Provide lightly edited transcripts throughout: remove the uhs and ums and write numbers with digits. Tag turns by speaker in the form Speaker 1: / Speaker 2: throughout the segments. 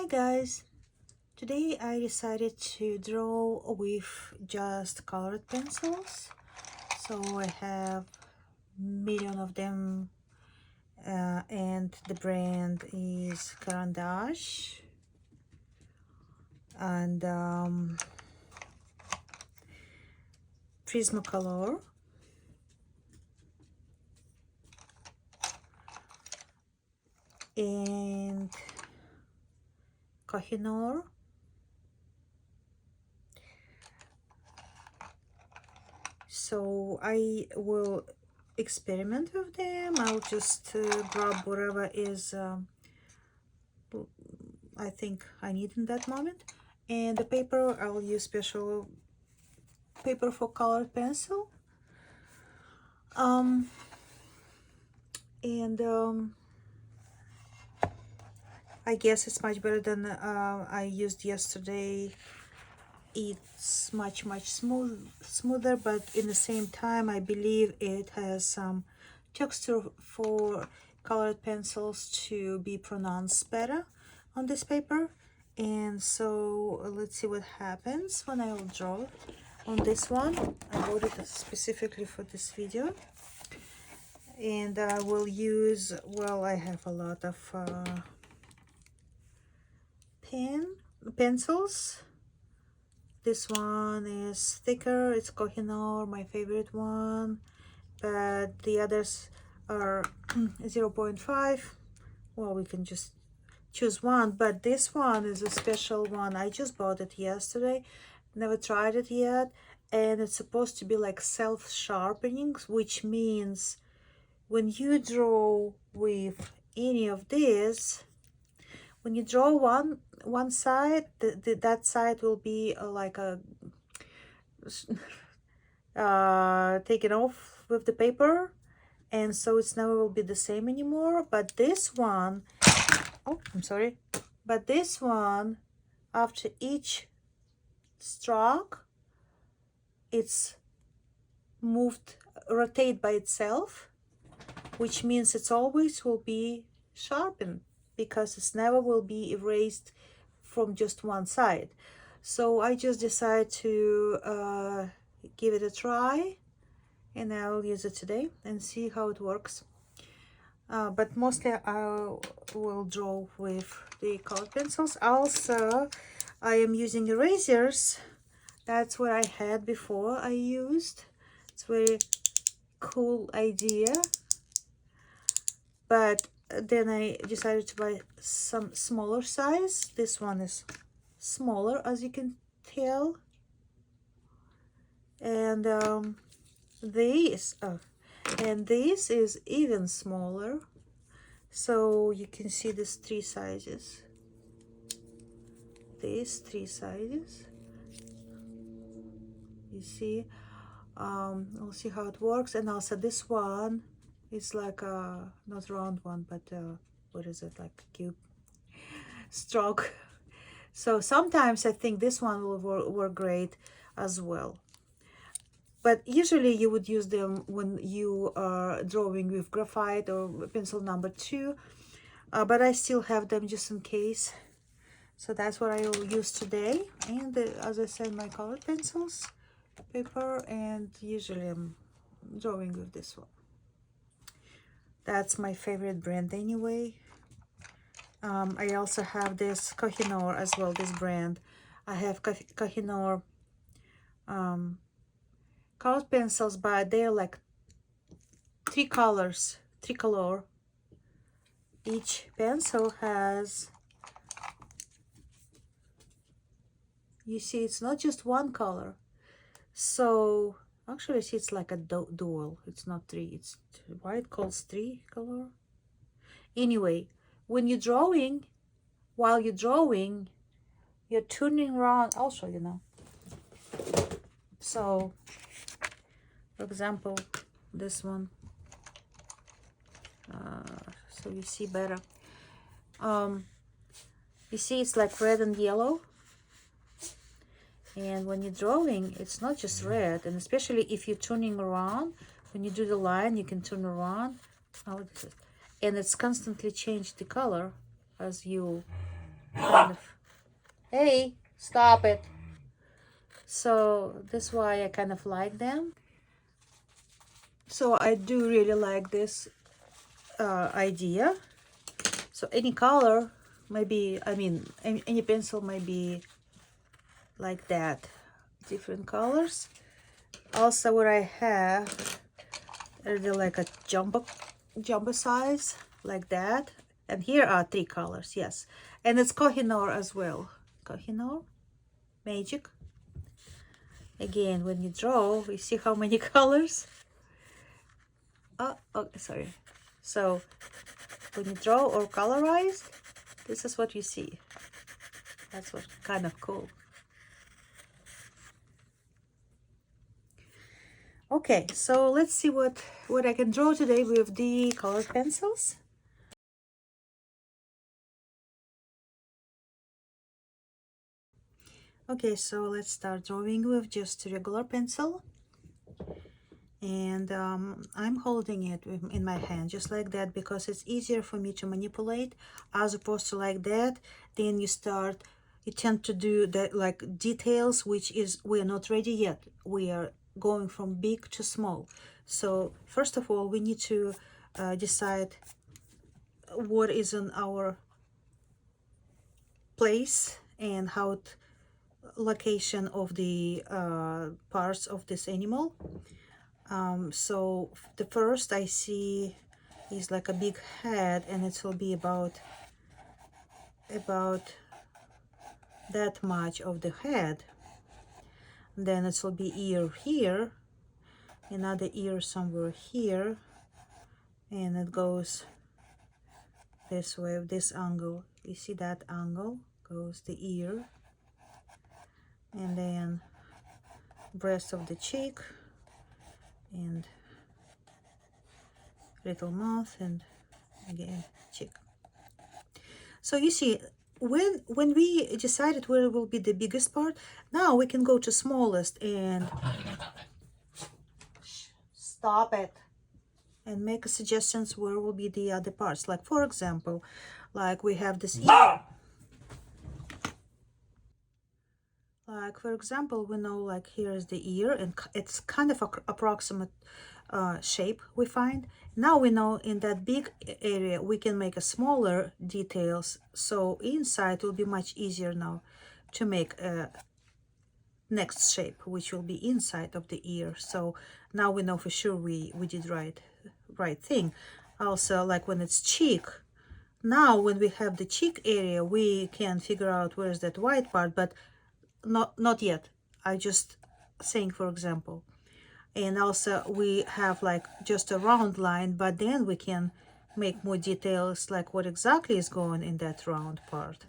Speaker 1: Hi guys, today I decided to draw with just colored pencils. So I have million of them and the brand is Colorize and Prismacolor and Kohinoor. So I will experiment with them. I'll just grab whatever is I think I need in that moment. And the paper, I'll use special paper for colored pencil. I guess it's much better than I used yesterday. It's much smoother, but in the same time I believe it has some texture for colored pencils to be pronounced better on this paper. And so let's see what happens when I will draw on this one. I bought it specifically for this video, and I will use, well, I have a lot of pencils. This one is thicker, it's Kohinoor, my favorite one, but the others are 0.5. Well, we can just choose one, but this one is a special one. I just bought it yesterday, never tried it yet, and it's supposed to be like self-sharpening, which means when you draw with any of these, when you draw one side, that side will be like a taken off with the paper, and so it's never will be the same anymore. But this one, oh, I'm sorry, but this one, after each stroke, it's rotate by itself, which means it's always will be sharpened, because it's never will be erased from just one side. So I just decided to give it a try, and I'll use it today and see how it works. But mostly I will draw with the colored pencils. Also, I am using erasers. That's what I had before I used. It's very cool idea. But then I decided to buy some smaller size. This one is smaller, as you can tell. And this is even smaller. So you can see these three sizes. These three sizes. You see, we'll see how it works. And also this one is like a not round one, but what is it, like a cube stroke. So sometimes I think this one will work great as well. But usually you would use them when you are drawing with graphite or pencil number 2. But I still have them just in case. So that's what I will use today. And as I said, my colored pencils, paper, and usually I'm drawing with this one. That's my favorite brand anyway. I also have this Kohinoor as well, this brand. I have Kohinoor colored pencils, but they're like three color. Each pencil has, you see, it's not just one color. So actually, see, it's like a dual. It's not three. It's why it calls three color. Anyway, when you're drawing, while you're drawing, you're turning around. I'll show you now. So, for example, this one. So you see better. You see, it's like red and yellow. And when you're drawing, it's not just red, and especially if you're turning around, when you do the line, you can turn around. Oh, this is, and it's constantly changed the color as you kind of, hey, stop it. So that's why I kind of like them. So I do really like this idea. So any color, maybe, I mean, any pencil might be like that, different colors. Also, what I have are the like a jumbo size, like that. And here are 3 colors, yes. And it's Kohinoor as well. Kohinoor, magic. Again, when you draw, you see how many colors? Oh, sorry. So when you draw or colorize, this is what you see. That's what kind of cool. Okay, so let's see what I can draw today with the colored pencils. Okay, so let's start drawing with just a regular pencil. And I'm holding it in my hand just like that because it's easier for me to manipulate, as opposed to like that. Then you tend to do that like details, which is we're not ready yet. We are going from big to small. So first of all, we need to decide what is in our place and location of the parts of this animal. So the first I see is like a big head, and it will be about that much of the head. Then it will be ear here, another ear somewhere here, and it goes this way with this angle. You see that angle goes the ear, and then breast of the cheek, and little mouth, and again cheek. So you see, when we decided where will be the biggest part, now we can go to smallest and stop it and make suggestions where will be the other parts. Like for example, like we have this ear. Like for example, we know like here is the ear, and it's kind of approximate shape we find. Now we know in that big area we can make a smaller details, so inside will be much easier now to make a next shape, which will be inside of the ear. So now we know for sure we did right thing. Also, like when it's cheek, now when we have the cheek area, we can figure out where's that white part, but not yet. I just saying for example. And also we have like just a round line, but then we can make more details like what exactly is going in that round part.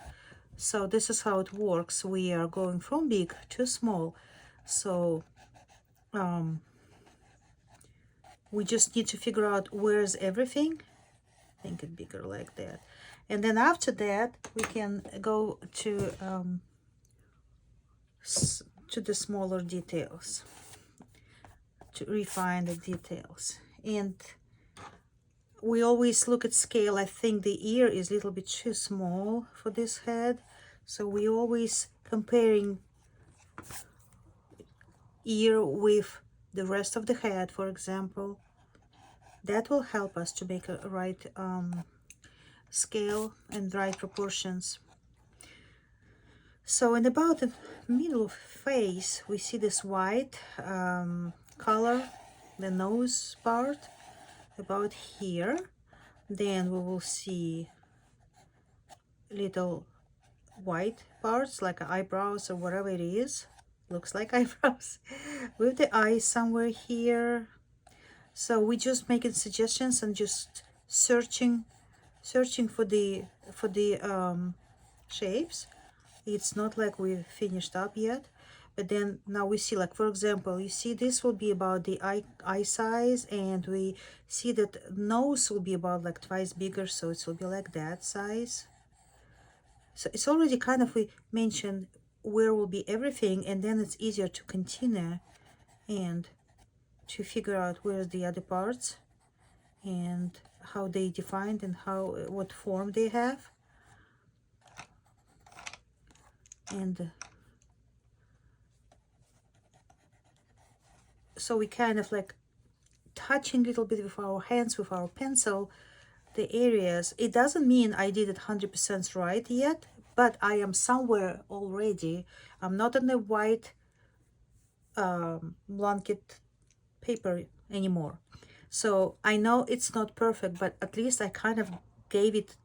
Speaker 1: So this is how it works. We are going from big to small. So we just need to figure out where's everything. Think it bigger like that. And then after that we can go to the smaller details, to refine the details. And we always look at scale. I think the ear is a little bit too small for this head, so we always comparing ear with the rest of the head, for example. That will help us to make a right scale and right proportions. So in about the middle of face, we see this white color, the nose part, about here. Then we will see little white parts like eyebrows or whatever it is. Looks like eyebrows with the eyes somewhere here. So we just making suggestions and just searching for the shapes. It's not like we finished up yet, but then now we see, like for example, you see this will be about the eye size, and we see that nose will be about like twice bigger, so it will be like that size. So it's already kind of, we mentioned where will be everything, and then it's easier to continue and to figure out where's the other parts and how they defined and what form they have. And so we kind of like touching a little bit with our hands, with our pencil, the areas. It doesn't mean I did it 100% right yet, but I am somewhere already. I'm not on the white blanket paper anymore. So I know it's not perfect, but at least I kind of gave it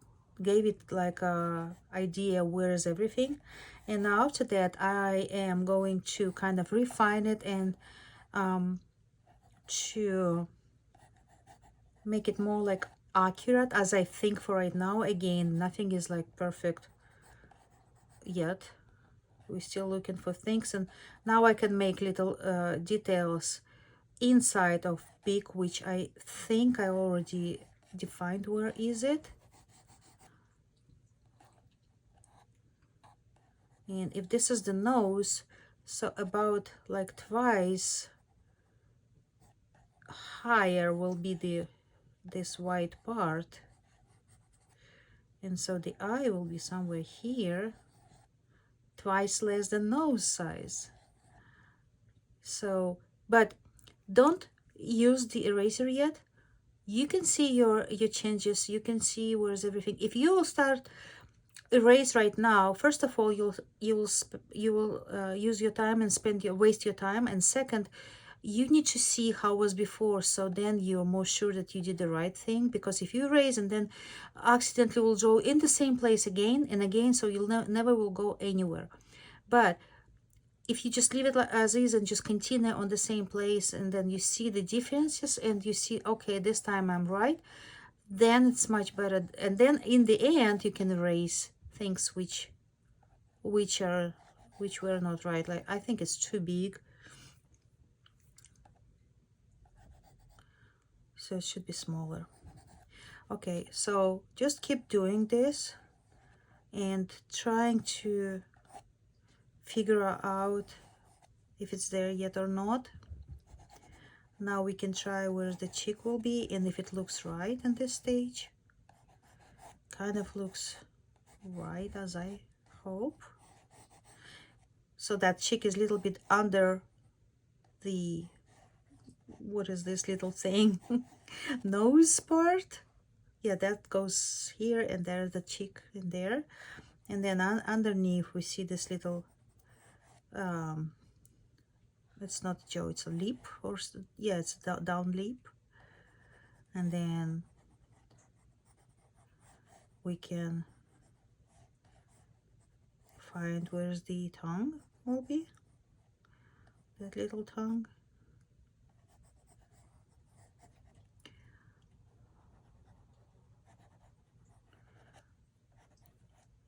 Speaker 1: like a idea where is everything. And now after that, I am going to kind of refine it and to make it more like accurate as I think for right now. Again, nothing is like perfect yet. We're still looking for things, and now I can make little details inside of peak, which I think I already defined where is it. And if this is the nose, so about like twice higher will be this white part, and so the eye will be somewhere here, twice less than nose size. So, but don't use the eraser yet. You can see your changes. You can see where's everything. If you will start erase right now, first of all, you will use your time and waste your time, and second, you need to see how it was before, so then you're more sure that you did the right thing. Because if you erase and then accidentally will draw in the same place again and again, so you'll never will go anywhere. But if you just leave it as is and just continue on the same place, and then you see the differences and you see, okay, this time I'm right, then it's much better. And then in the end you can erase things which were not right. Like I think it's too big, so it should be smaller. Okay, so just keep doing this and trying to figure out if it's there yet or not. Now we can try where the cheek will be, and if it looks right in this stage. Kind of looks right, as I hope. So that cheek is a little bit under the, what is this little thing? Nose part. Yeah, that goes here, and there's the cheek in there. And then underneath we see this little it's not jaw, it's a lip, or yeah, it's a down lip. And then we can find where's the tongue will be, that little tongue.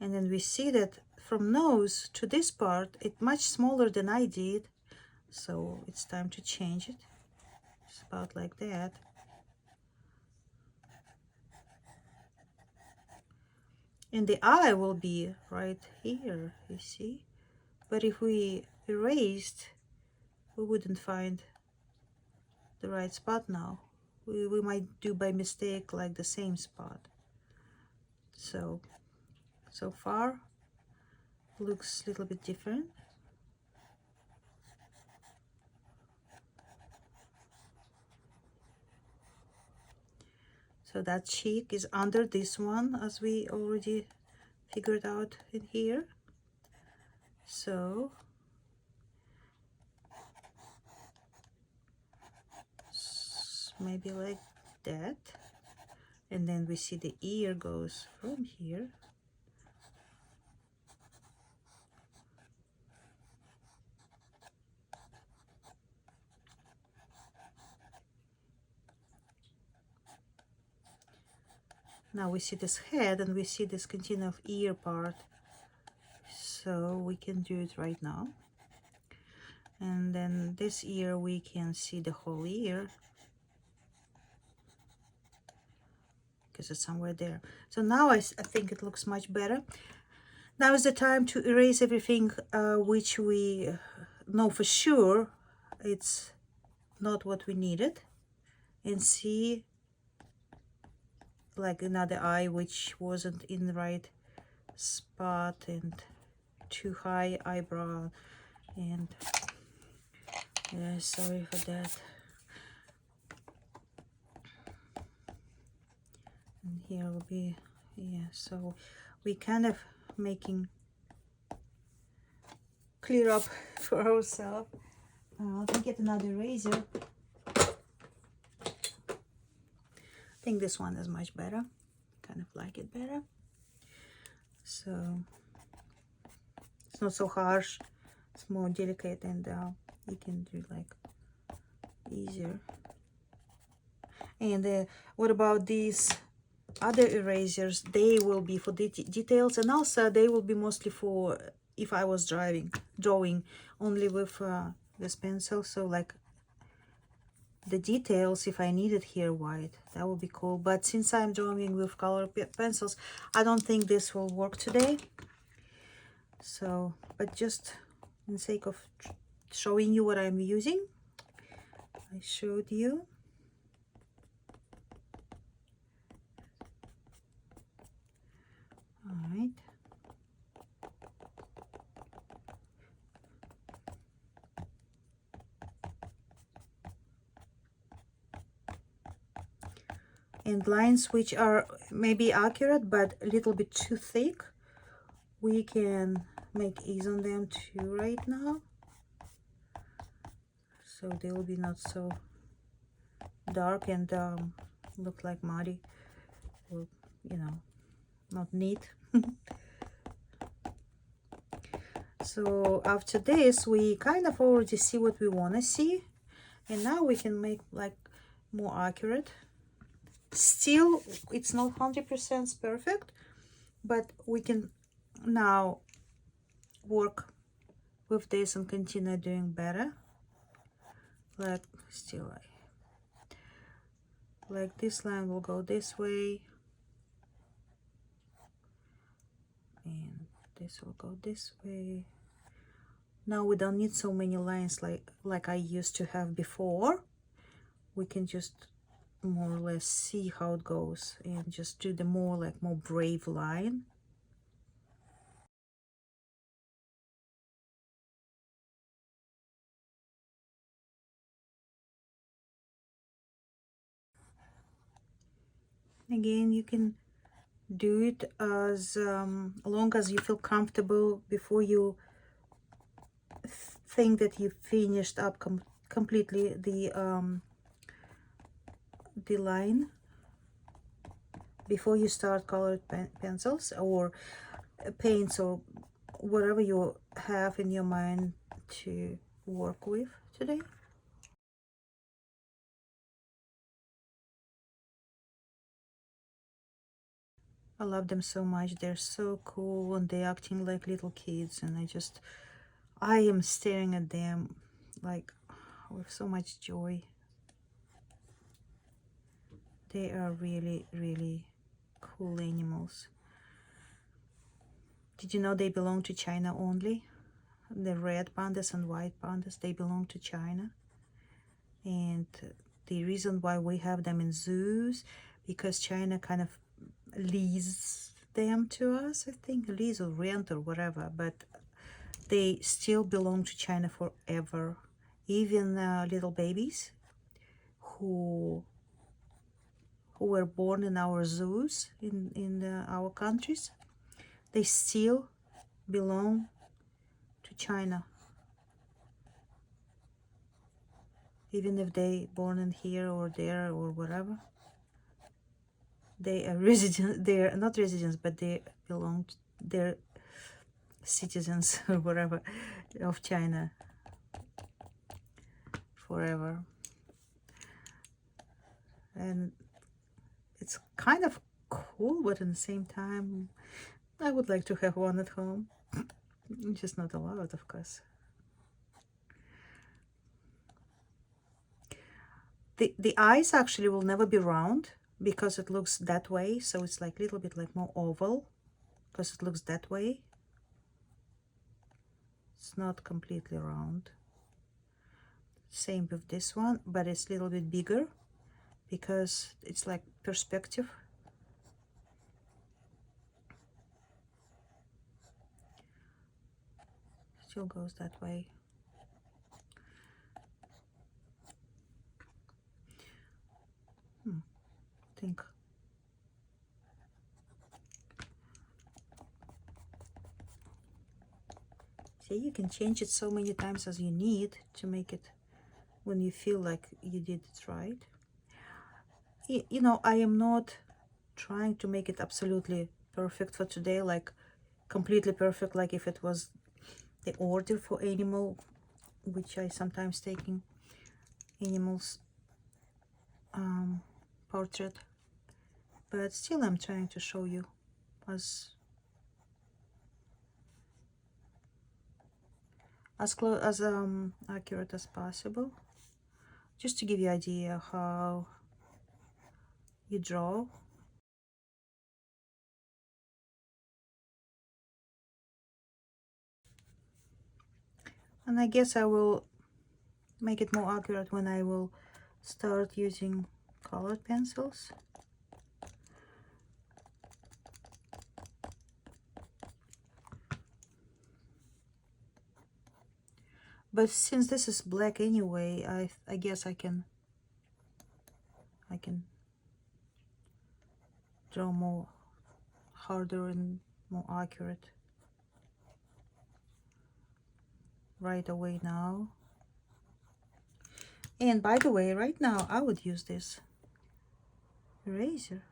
Speaker 1: And then we see that from nose to this part, it's much smaller than I did, so it's time to change it. It's about like that. And the eye will be right here, you see. But if we erased, we wouldn't find the right spot now. We might do by mistake like the same spot. So far looks a little bit different. So that cheek is under this one, as we already figured out in here. So maybe like that. And then we see the ear goes from here. Now we see this head, and we see this continuum of ear part. So we can do it right now. And then this ear, we can see the whole ear, because it's somewhere there. So now I think it looks much better. Now is the time to erase everything which we know for sure it's not what we needed, and see like another eye which wasn't in the right spot, and too high eyebrow, and yeah, sorry for that. And here will be, yeah, so we kind of making clear up for ourselves. Let me get another eraser. I think this one is much better, kind of like it better. So it's not so harsh, it's more delicate, and you can do like easier. And what about these other erasers? They will be for the details, and also they will be mostly for if I was drawing only with this pencil. So like the details, if I needed here white, that would be cool. But since I'm drawing with color pencils, I don't think this will work today. So, but just in sake of showing you what I'm using, I showed you. All right. And lines which are maybe accurate but a little bit too thick, we can make ease on them too right now, so they will be not so dark and look like muddy, or you know, not neat. So after this, we kind of already see what we want to see, and now we can make like more accurate. Still, it's not 100% perfect, but we can now work with this and continue doing better. Like still, like this line will go this way, and this will go this way. Now we don't need so many lines like I used to have before. We can just more or less see how it goes and just do the more brave line. Again, you can do it as long as you feel comfortable before you think that you finished up completely the line, before you start colored pencils or paints or whatever you have in your mind to work with today. I love them so much. They're so cool and they're acting like little kids, and I am staring at them like with so much joy. They are really, really cool animals. Did you know they belong to China only? The red pandas and white pandas, they belong to China. And the reason why we have them in zoos, because China kind of leases them to us, I think, lease or rent or whatever, but they still belong to China forever. Even little babies who were born in our zoos in our countries, they still belong to China, even if they born in here or there or whatever. They are residents. They are not residents, but they belong. They're citizens or whatever of China forever. And it's kind of cool, but at the same time, I would like to have one at home. Just not allowed, of course. The eyes actually will never be round because it looks that way, so it's like a little bit like more oval because it looks that way. It's not completely round. Same with this one, but it's a little bit bigger because it's like perspective. still goes that way. I think. See, you can change it so many times as you need to make it when you feel like you did it right. You know, I am not trying to make it absolutely perfect for today, like completely perfect, like if it was the order for animal, which I sometimes taking animals portrait, but still I'm trying to show you as close as accurate as possible, just to give you idea how you draw. And I guess I will make it more accurate when I will start using colored pencils. But since this is black anyway, I guess I can draw more harder and more accurate right away now. And by the way, right now I would use this eraser.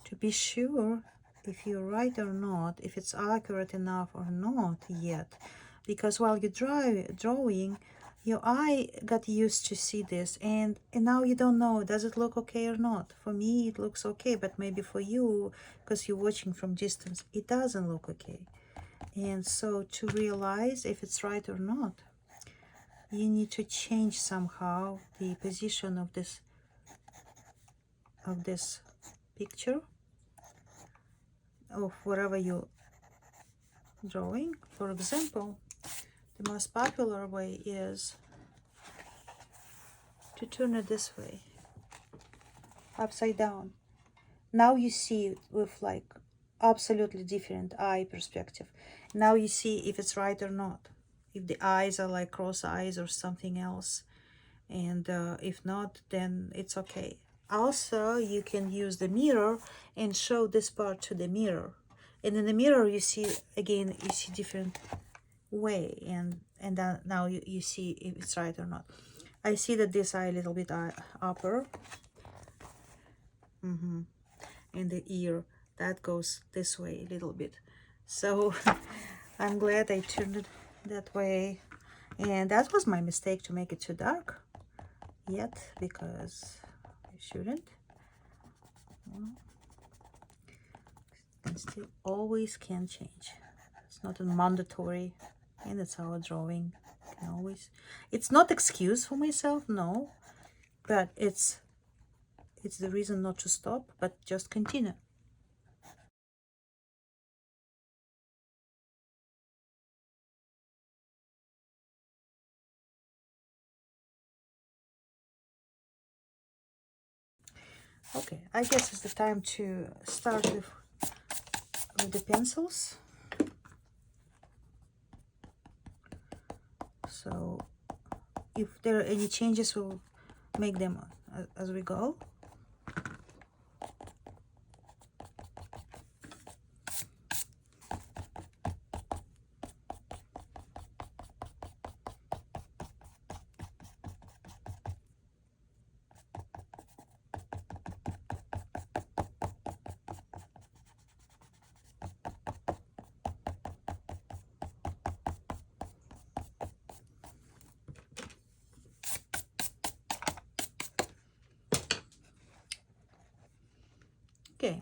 Speaker 1: To be sure if you're right or not, if it's accurate enough or not yet, because while you're drawing, your eye got used to see this, and now you don't know, does it look okay or not? For me it looks okay, but maybe for you, because you're watching from distance, it doesn't look okay. And so to realize if it's right or not, you need to change somehow the position of this picture, of whatever you're drawing. For example, the most popular way is to turn it this way, upside down. Now you see it with like absolutely different eye perspective. Now you see if it's right or not, if the eyes are like cross eyes or something else, and if not, then it's okay. Also, you can use the mirror and show this part to the mirror, and in the mirror you see again, you see different way, and now you see if it's right or not. I see that this eye a little bit upper, and the ear that goes this way a little bit. So I'm glad I turned it that way, and that was my mistake to make it too dark yet, because I shouldn't. And still always can change. It's not a mandatory, and it's our drawing. Can always, it's not excuse for myself, no, but it's the reason not to stop, but just continue. Okay, I guess it's the time to start with the pencils. So if there are any changes, we'll make them as we go. Okay,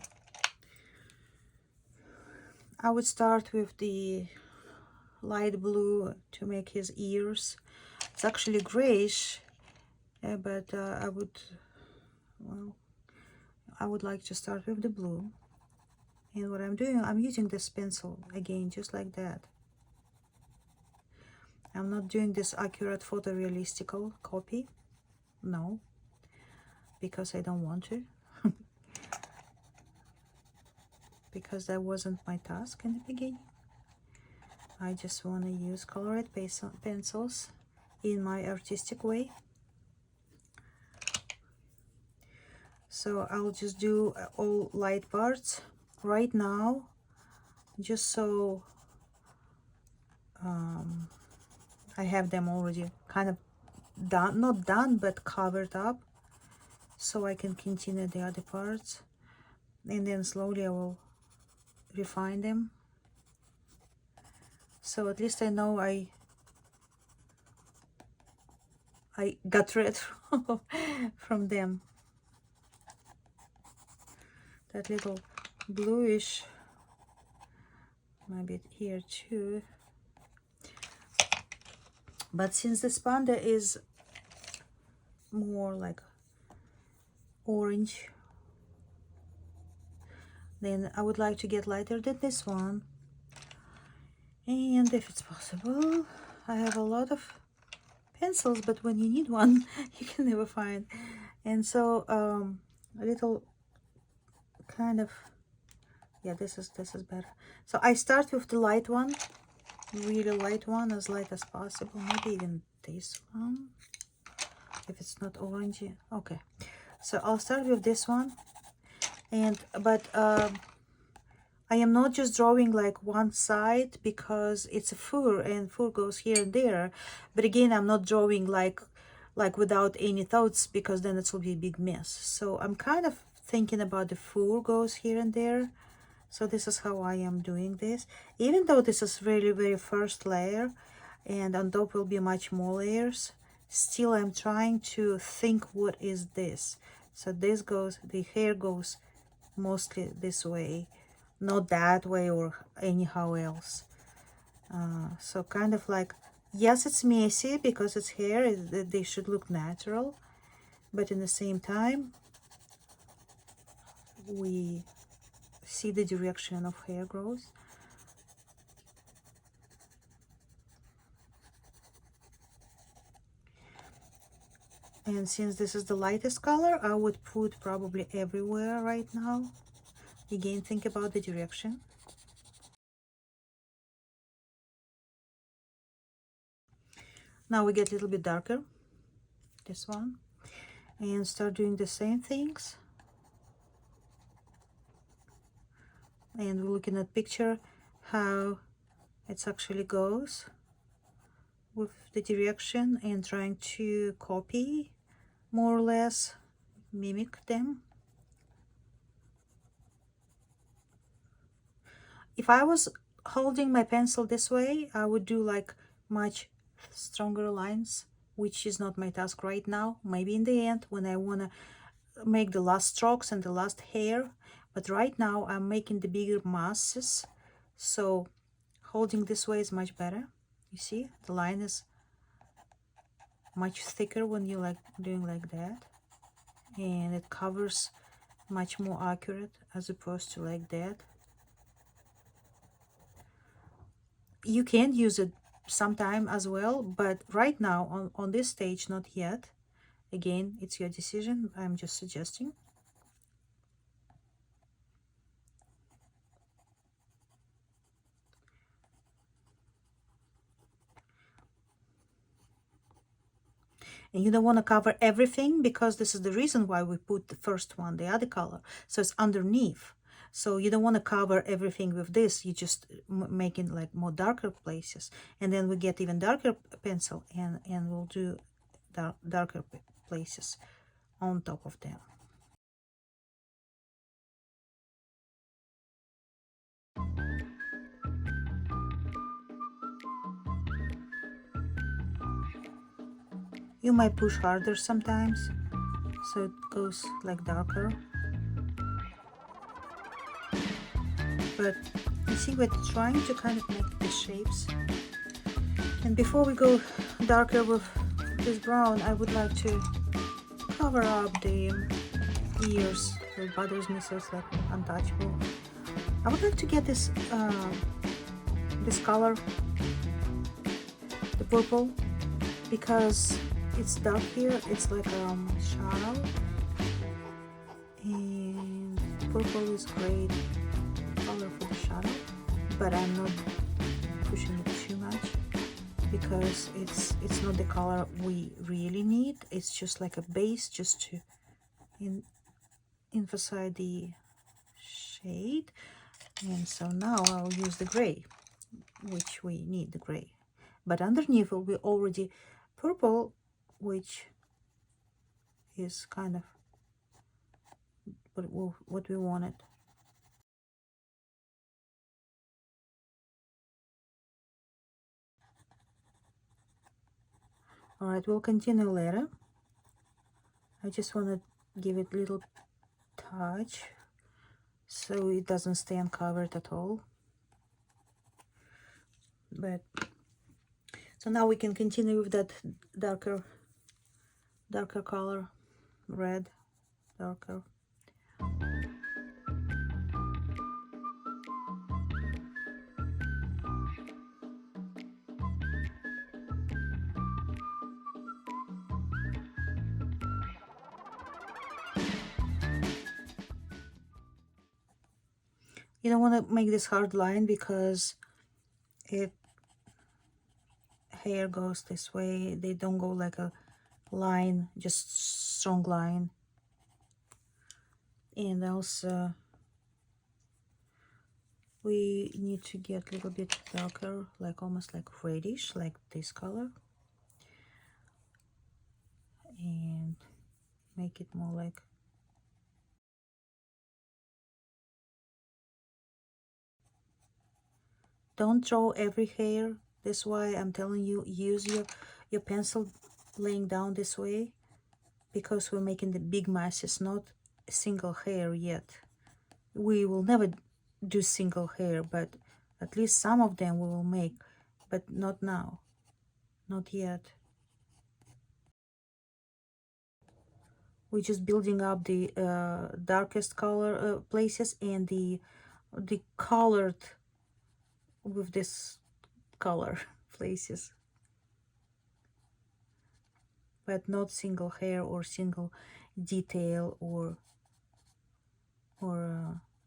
Speaker 1: I would start with the light blue to make his ears. It's actually grayish, but well, I would like to start with the blue. And what I'm doing, I'm using this pencil again, just like that. I'm not doing this accurate photorealistical copy, no, because I don't want to. Because that wasn't my task in the beginning. I just want to use colored pencils in my artistic way. So I'll just do all light parts right now, just so I have them already kind of done, not done, but covered up, so I can continue the other parts, and then slowly I will refine them. So at least I know I got rid from them. That little bluish, maybe here too. But since this panda is more like orange, then I would like to get lighter than this one. And if it's possible, I have a lot of pencils, but when you need one, you can never find. And so a little kind of, yeah, this is better. So I start with the light one, really light one, as light as possible. Maybe even this one, if it's not orangey. Okay, so I'll start with this one. And but I am not just drawing like one side because it's a fur and fur goes here and there. But again, I'm not drawing like without any thoughts, because then it will be a big mess. So I'm kind of thinking about the fur goes here and there. So this is how I am doing this. Even though this is really very first layer, and on top will be much more layers, still I'm trying to think what is this. So this goes, the hair goes mostly this way, not that way or anyhow else. So kind of like, yes, it's messy because it's hair, they should look natural, but in the same time we see the direction of hair growth. And since this is the lightest color, I would put probably everywhere right now. Again, think about the direction. Now we get a little bit darker, this one, and start doing the same things. And we're looking at picture how it actually goes with the direction, and trying to copy, more or less mimic them. If I was holding my pencil this way, I would do like much stronger lines, which is not my task right now. Maybe in the end when I want to make the last strokes and the last hair, but right now I'm making the bigger masses, so holding this way is much better. You see, the line is much thicker when you like doing like that, and it covers much more accurate as opposed to like that. You can use it sometime as well, but right now on this stage, not yet. Again, it's your decision. I'm just suggesting. And you don't want to cover everything, because this is the reason why we put the first one, the other color, so it's underneath. So you don't want to cover everything with this. You just making like more darker places, and then we get even darker pencil, and we'll do darker places on top of them. You might push harder sometimes, so it goes like darker. but you see we're trying to kind of make the shapes. And before we go darker with this brown, I would like to cover up the ears. It bothers me, so it's like untouchable. I would like to get this this color, the purple, because it's dark here. It's like shadow, and purple is great color for the shadow, but I'm not pushing it too much because it's not the color we really need. It's just like a base, just to emphasize the shade. And so now I'll use the gray, which we need the gray, but underneath will be already purple, which is kind of what we wanted. All right, we'll continue later. I just want to give it a little touch so it doesn't stay uncovered at all. But so now we can continue with that darker color, red, darker. You don't want to make this hard line because it hair goes this way. They don't go like a line, just strong line. And also we need to get a little bit darker, like almost like reddish, like this color, and make it more like don't draw every hair this way. I'm telling you, use your pencil laying down this way, because we're making the big masses, not a single hair yet. We will never do single hair, but at least some of them we will make, but not now, not yet. We're just building up the darkest color places and the colored with this color places, but not single hair or single detail or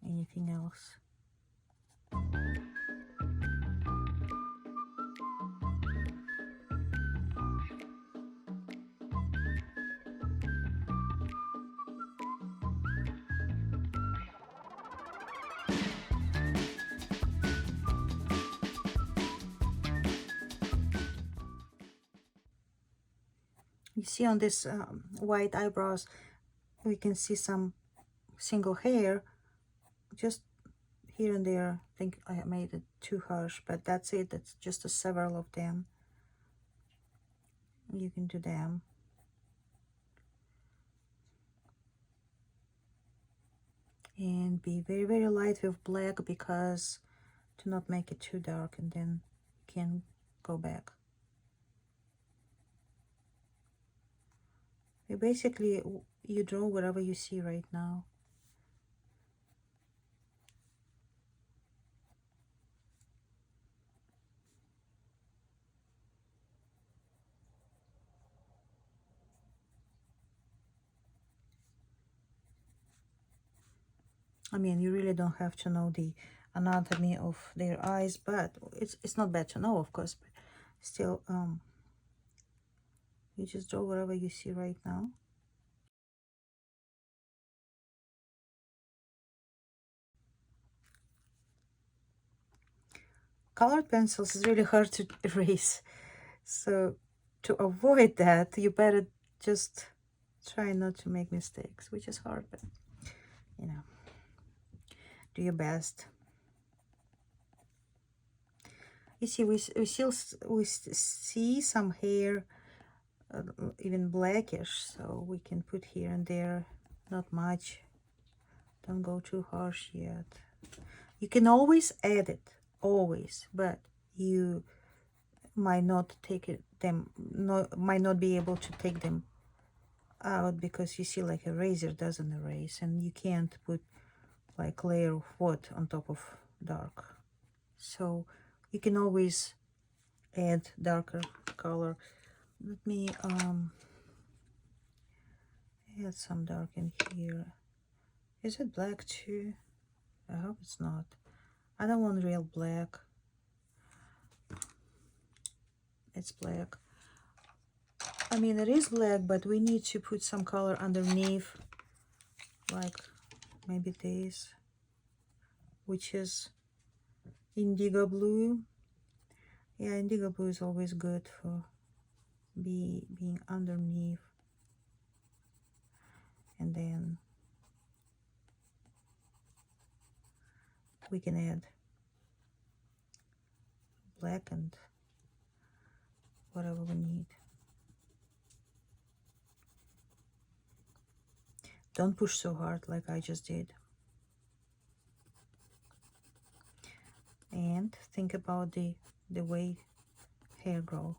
Speaker 1: anything else. You see on this white eyebrows, we can see some single hair, just here and there. I think I made it too harsh, but that's it. That's just several of them. You can do them. And be very, very light with black, because to not make it too dark, and then you can go back. Basically, you draw whatever you see right now. I mean, you really don't have to know the anatomy of their eyes, but it's not bad to know, of course, but still, you just draw whatever you see right now. Colored pencils is really hard to erase, so to avoid that, you better just try not to make mistakes, which is hard, but you know, do your best. You see, we see some hair even blackish, so we can put here and there, not much. Don't go too harsh yet. You can always add it, always, but you might not take them, might not be able to take them out, because you see, like, eraser doesn't erase, and you can't put like layer of white on top of dark. So you can always add darker color. Let me add some dark in here. Is it black too? I hope it's not. I don't want real black. It's black. I mean, it is black, but we need to put some color underneath, like maybe this, which is indigo blue. Yeah, indigo blue is always good for being underneath. And then we can add black and whatever we need. Don't push so hard like I just did. And think about the way hair grow.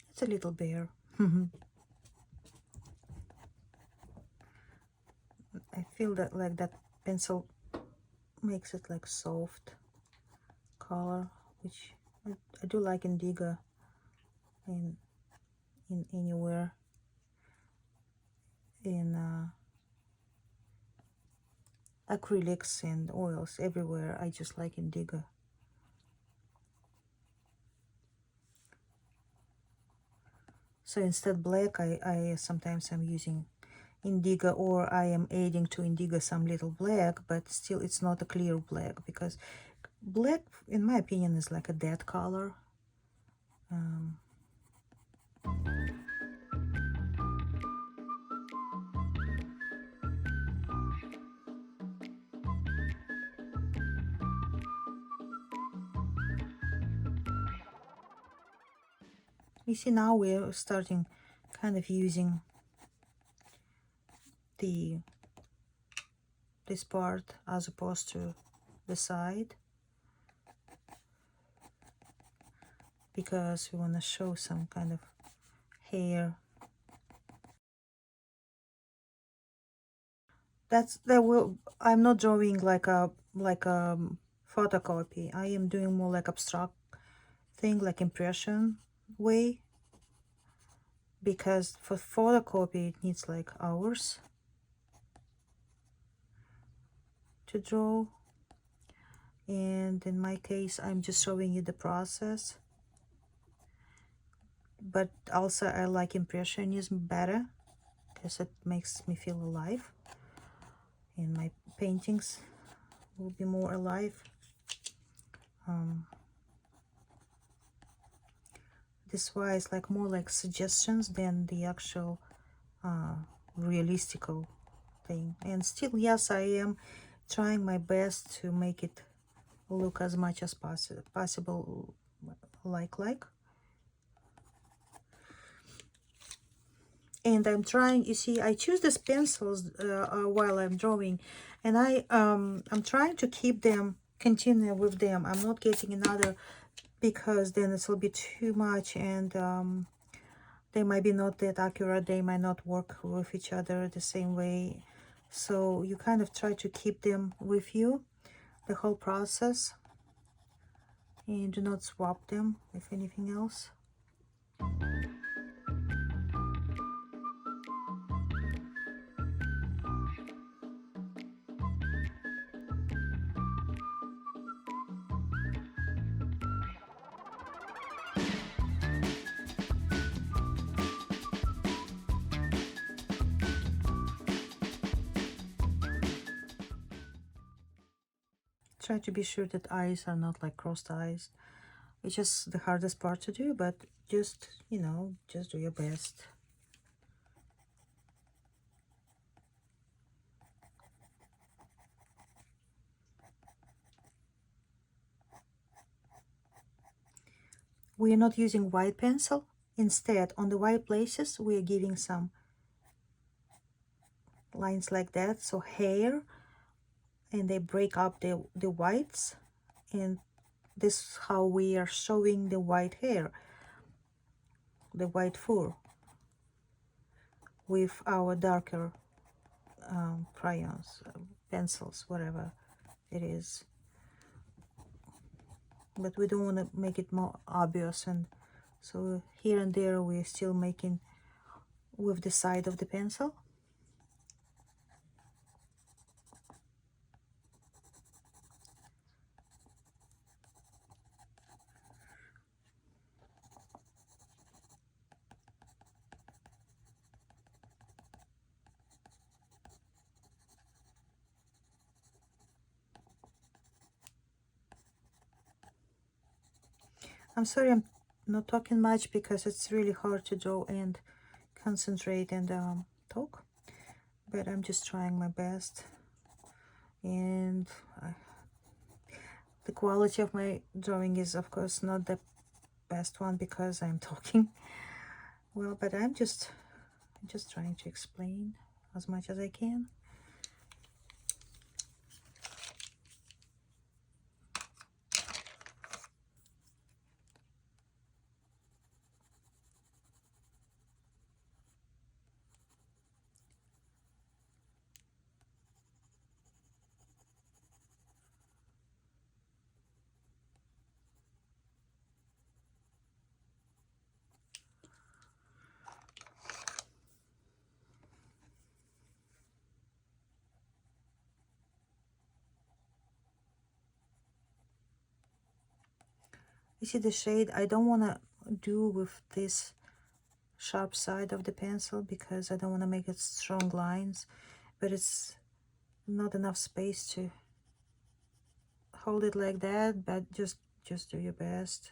Speaker 1: It's a little bear. I feel that like that pencil makes it like soft color, which I do like indigo in anywhere, in acrylics and oils, everywhere. I just like indigo. So instead black, I sometimes I'm using indigo, or I am adding to indigo some little black, but still it's not a clear black, because black, in my opinion, is like a dead color. You see, now we're starting kind of using this part as opposed to the side, because we want to show some kind of hair. I'm not drawing like a photocopy. I am doing more like abstract thing, like impression way, because for photocopy it needs like hours to draw, and in my case I'm just showing you the process. But also I like impressionism better, because it makes me feel alive, and my paintings will be more alive. This why it's like more like suggestions than the actual realistical thing. And still, yes, I am trying my best to make it look as much as possible like. And I'm trying, you see, I choose these pencils while I'm drawing, and I'm trying to keep them, continue with them. I'm not getting another, because then it will be too much, and they might be not that accurate. They might not work with each other the same way. So you kind of try to keep them with you the whole process, and do not swap them with anything else. Try to be sure that eyes are not like crossed eyes, which is the hardest part to do, but just, you know, just do your best. we are not using white pencil. Instead, on the white places, we are giving some lines like that, so hair, and they break up the whites, and this is how we are showing the white hair, the white fur, with our darker crayons, pencils, whatever it is. But we don't want to make it more obvious, and so here and there we're still making with the side of the pencil. I'm sorry I'm not talking much because it's really hard to draw and concentrate and talk, but I'm just trying my best. And the quality of my drawing is of course not the best one because I'm talking well, but I'm just trying to explain as much as I can. You see the shade I don't want to do with this sharp side of the pencil because I don't want to make it strong lines, but it's not enough space to hold it like that, but just do your best.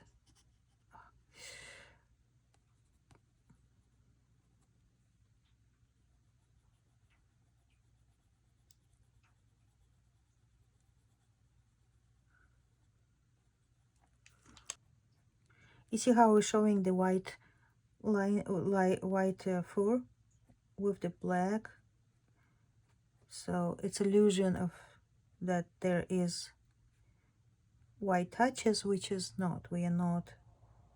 Speaker 1: You see how we're showing the white line, white fur with the black, so it's illusion of that there is white touches, which is not. We are not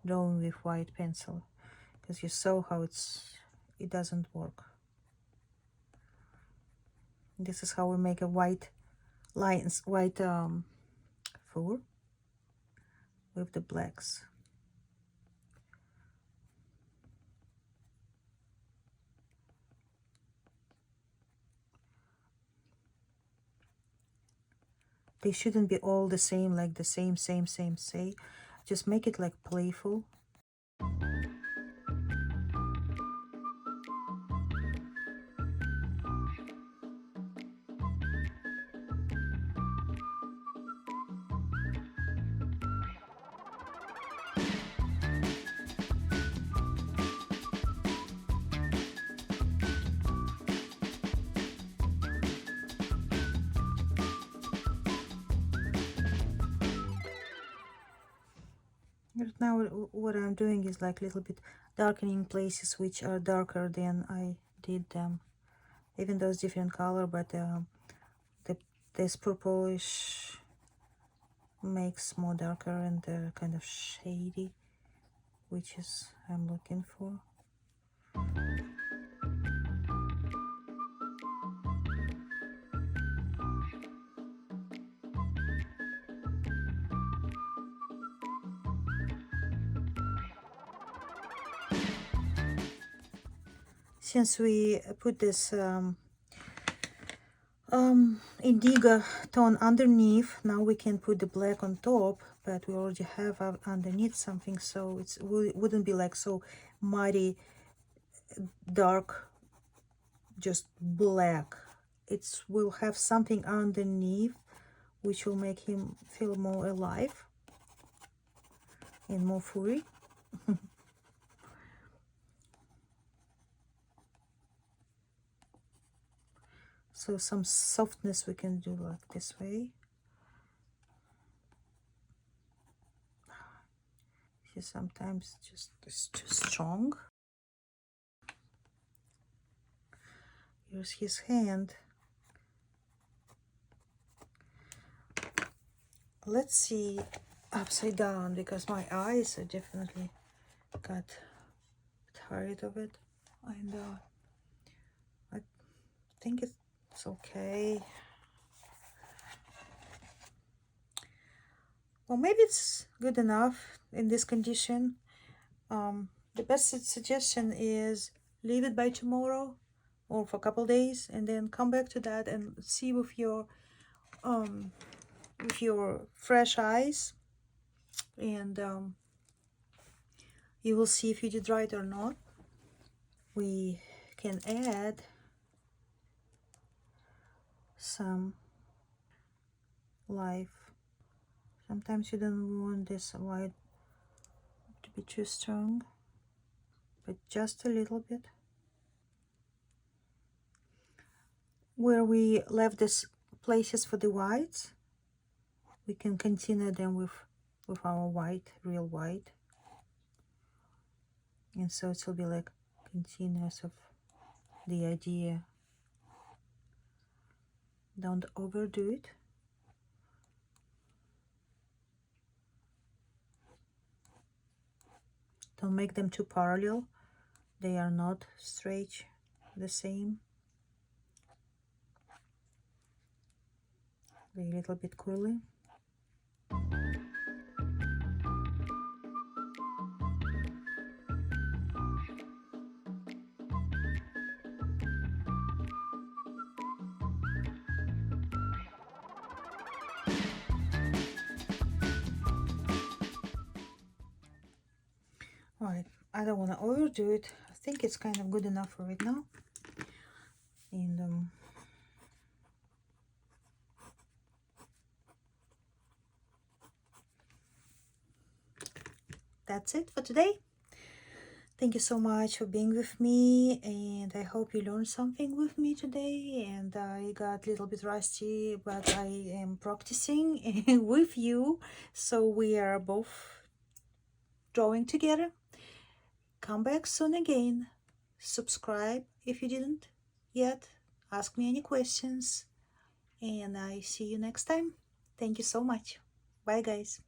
Speaker 1: drawing with white pencil because you saw how it doesn't work. This is how we make a white lines, white fur with the blacks. They shouldn't be all the same, like the same. Just make it like playful. Right now what I'm doing is like a little bit darkening places which are darker than I did them, even though it's different color, but this purplish makes more darker and kind of shady, which is I'm looking for. Since we put this indigo tone underneath, now we can put the black on top, but we already have underneath something, so it wouldn't be like so muddy dark, just black. It will have something underneath which will make him feel more alive and more furry. So some softness we can do like this way. He sometimes just is too strong. Here's his hand. Let's see upside down, because my eyes are definitely got tired of it, and I think it's okay. Well, maybe it's good enough in this condition. The best suggestion is leave it by tomorrow or for a couple days, and then come back to that and see with your fresh eyes, and you will see if you did right or not. We can add some life. Sometimes you don't want this white to be too strong, but just a little bit. Where we left these places for the whites, we can continue them with our white, real white, and so it will be like continuous of the idea. Don't overdo it. Don't make them too parallel. They are not straight the same. They're a little bit curly. Alright, I don't want to overdo it. I think it's kind of good enough for right now. And that's it for today. Thank you so much for being with me, and I hope you learned something with me today. And I got a little bit rusty, but I am practicing with you, so we are both drawing together. Come back soon again. Subscribe if you didn't yet. Ask me any questions, and I see you next time. Thank you so much. Bye, guys.